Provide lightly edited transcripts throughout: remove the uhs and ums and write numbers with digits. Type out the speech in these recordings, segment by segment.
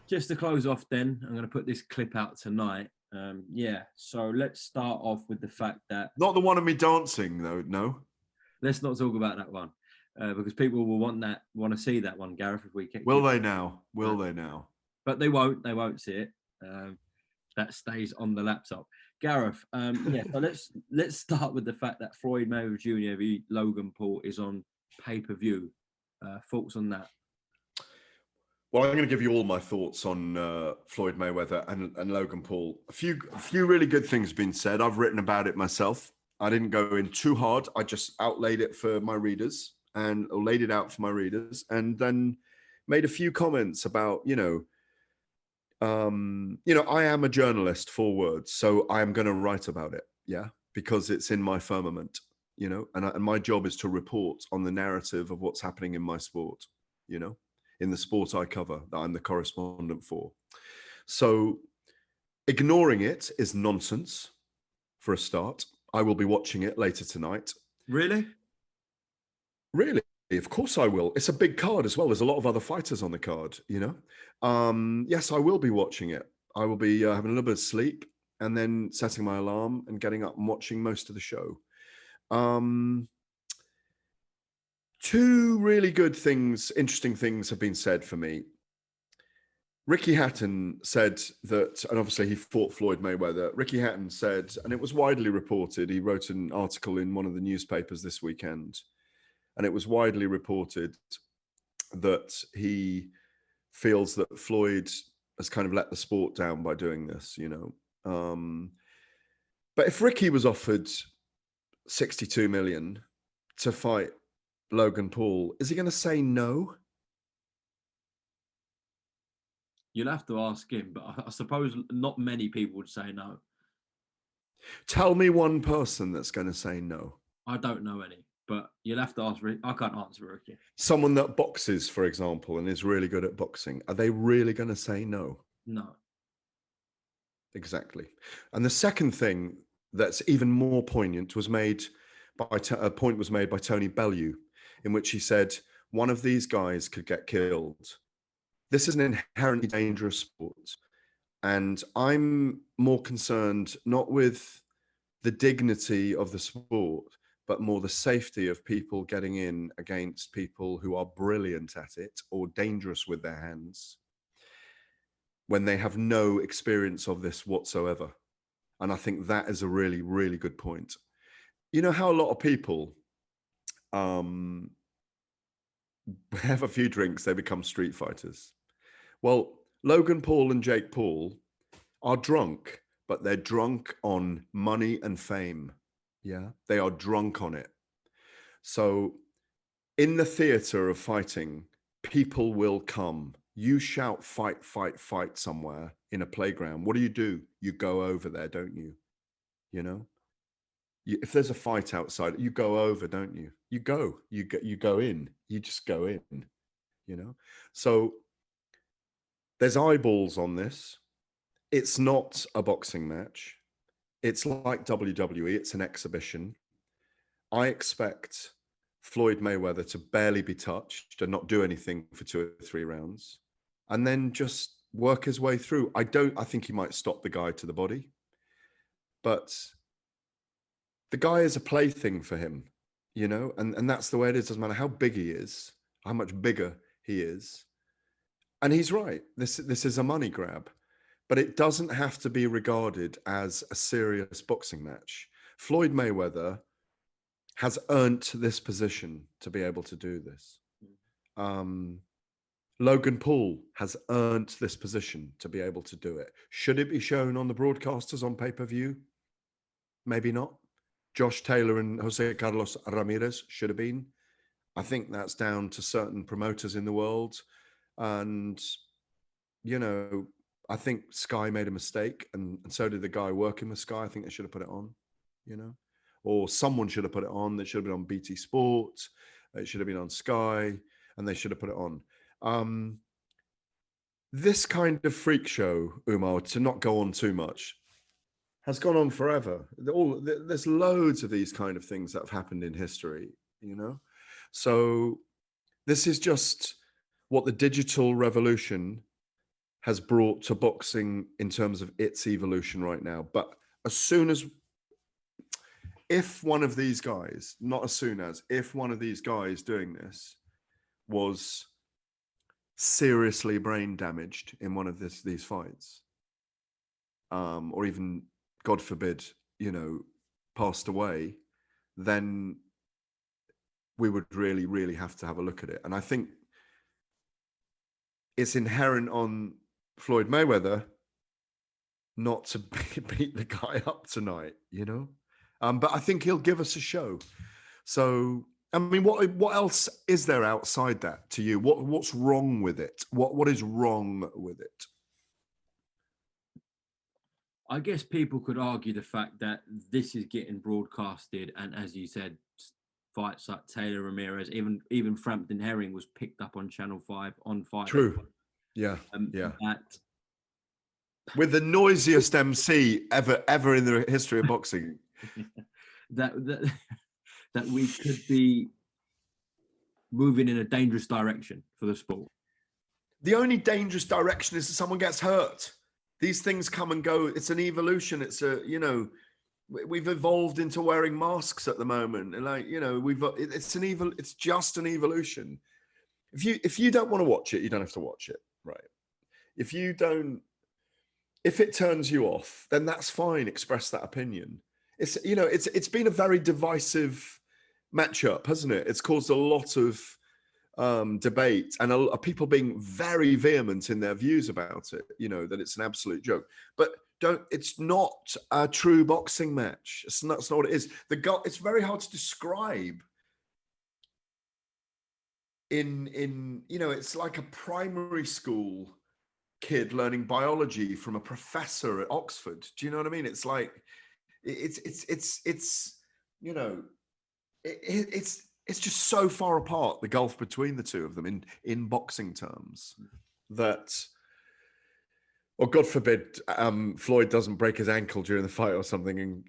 just to close off then, I'm going to put this clip out tonight. Yeah, so let's start off with the fact that... Not the one of me dancing, though, no? Let's not talk about that one, because people will want to see that one, Gareth, if we can. Will they now? Will they now? But they won't see it. That stays on the laptop. Gareth, yeah, so let's start with the fact that Floyd Mayweather Jr. v Logan Paul is on pay-per-view. Thoughts on that? Well, I'm going to give you all my thoughts on Floyd Mayweather and Logan Paul. A few really good things have been said. I've written about it myself. I didn't go in too hard. I just outlaid it for my readers or laid it out for my readers, and then made a few comments about, I am a journalist, 4 words, so I am going to write about it, yeah, because it's in my firmament, and my job is to report on the narrative of what's happening in my sport, in the sport I cover, that I'm the correspondent for. So ignoring it is nonsense, for a start. I will be watching it later tonight. Really? Really? Of course I will. It's a big card as well. There's a lot of other fighters on the card, Yes, I will be watching it. I will be having a little bit of sleep and then setting my alarm and getting up and watching most of the show. 2 really good things, interesting things have been said for me. Ricky Hatton said that, and obviously he fought Floyd Mayweather. Ricky Hatton said, and it was widely reported, he wrote an article in one of the newspapers this weekend, and it was widely reported that he feels that Floyd has kind of let the sport down by doing this, But if Ricky was offered 62 million to fight Logan Paul, is he going to say no? You'll have to ask him, but I suppose not many people would say no. Tell me one person that's going to say no. I don't know any, but you'll have to ask Ricky. I can't answer Ricky. Someone that boxes, for example, and is really good at boxing, are they really going to say no? No. Exactly. And the second thing that's even more poignant was made by a point was made by Tony Bellew, in which he said one of these guys could get killed. This is an inherently dangerous sport, and I'm more concerned not with the dignity of the sport, but more the safety of people getting in against people who are brilliant at it or dangerous with their hands when they have no experience of this whatsoever. And I think that is a really, really good point. You know how a lot of people have a few drinks, they become street fighters. Well, Logan Paul and Jake Paul are drunk, but they're drunk on money and fame. Yeah, they are drunk on it. So in the theater of fighting, people will come. You shout, fight, fight, fight somewhere in a playground. What do? You go over there, don't you? If there's a fight outside, you go over, don't you? You go in. You just go in, So there's eyeballs on this. It's not a boxing match. It's like WWE. It's an exhibition. I expect Floyd Mayweather to barely be touched and not do anything for 2 or 3 rounds, and then just work his way through. I think he might stop the guy to the body, but the guy is a plaything for him, and that's the way it is. Doesn't matter how big he is, how much bigger he is. And he's right. This is a money grab, but it doesn't have to be regarded as a serious boxing match. Floyd Mayweather has earned this position to be able to do this. Logan Paul has earned this position to be able to do it. Should it be shown on the broadcasters on pay-per-view? Maybe not. Josh Taylor and Jose Carlos Ramirez should have been. I think that's down to certain promoters in the world. And, I think Sky made a mistake, and so did the guy working with Sky. I think they should have put it on, or someone should have put it on. They should have been on BT Sports. It should have been on Sky, and they should have put it on. This kind of freak show, Umar, to not go on too much, has gone on forever. There's loads of these kind of things that have happened in history, So this is just what the digital revolution has brought to boxing in terms of its evolution right now. But as soon as, if one of these guys, not as soon as, if one of these guys doing this was seriously brain damaged in one of these fights, or even, God forbid, you know, passed away, then we would really, really have to have a look at it. And I think it's inherent on Floyd Mayweather not to beat the guy up tonight, you know? But I think he'll give us a show. So, I mean, what else is there outside that to you? What's wrong with it? What is wrong with it? I guess people could argue the fact that this is getting broadcasted, and as you said, fights like Taylor Ramirez, even Frampton Herring was picked up on Channel 5 on Fight. True. Yeah. That with the noisiest MC ever in the history of boxing. that we could be moving in a dangerous direction for the sport. The only dangerous direction is that someone gets hurt. These things come and go. It's an evolution. It's a, you know, we've evolved into wearing masks at the moment, and like, you know, it's just an evolution. If you don't want to watch it, you don't have to watch it, right? If it turns you off, then that's fine. Express that opinion. It's, you know, it's been a very divisive matchup, hasn't it? It's caused a lot of debate and a lot of people being very vehement in their views about it. You know, that it's an absolute joke, but it's not a true boxing match. That's not what it is. It's very hard to describe. In you know, it's like a primary school kid learning biology from a professor at Oxford. Do you know what I mean? It's like it's you know, it's just so far apart, the gulf between the two of them in boxing terms, that, or God forbid, Floyd doesn't break his ankle during the fight or something.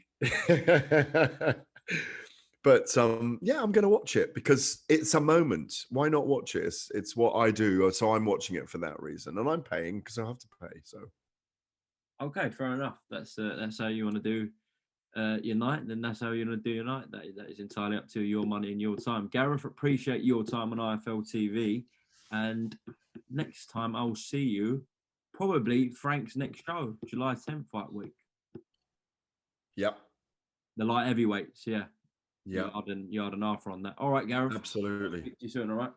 But yeah, I'm going to watch it because it's a moment. Why not watch it? It's what I do, so I'm watching it for that reason, and I'm paying because I have to pay. So, okay, fair enough. That's how you want to do your night. Then that's how you want to do your night. That is entirely up to your money and your time. Gareth, appreciate your time on IFL TV, and next time I'll see you probably Frank's next show, July 10th fight week. Yep. The light heavyweights, yeah. Yeah. Yard and Arthur on that. All right, Gareth. Absolutely. Speak to you soon, all right?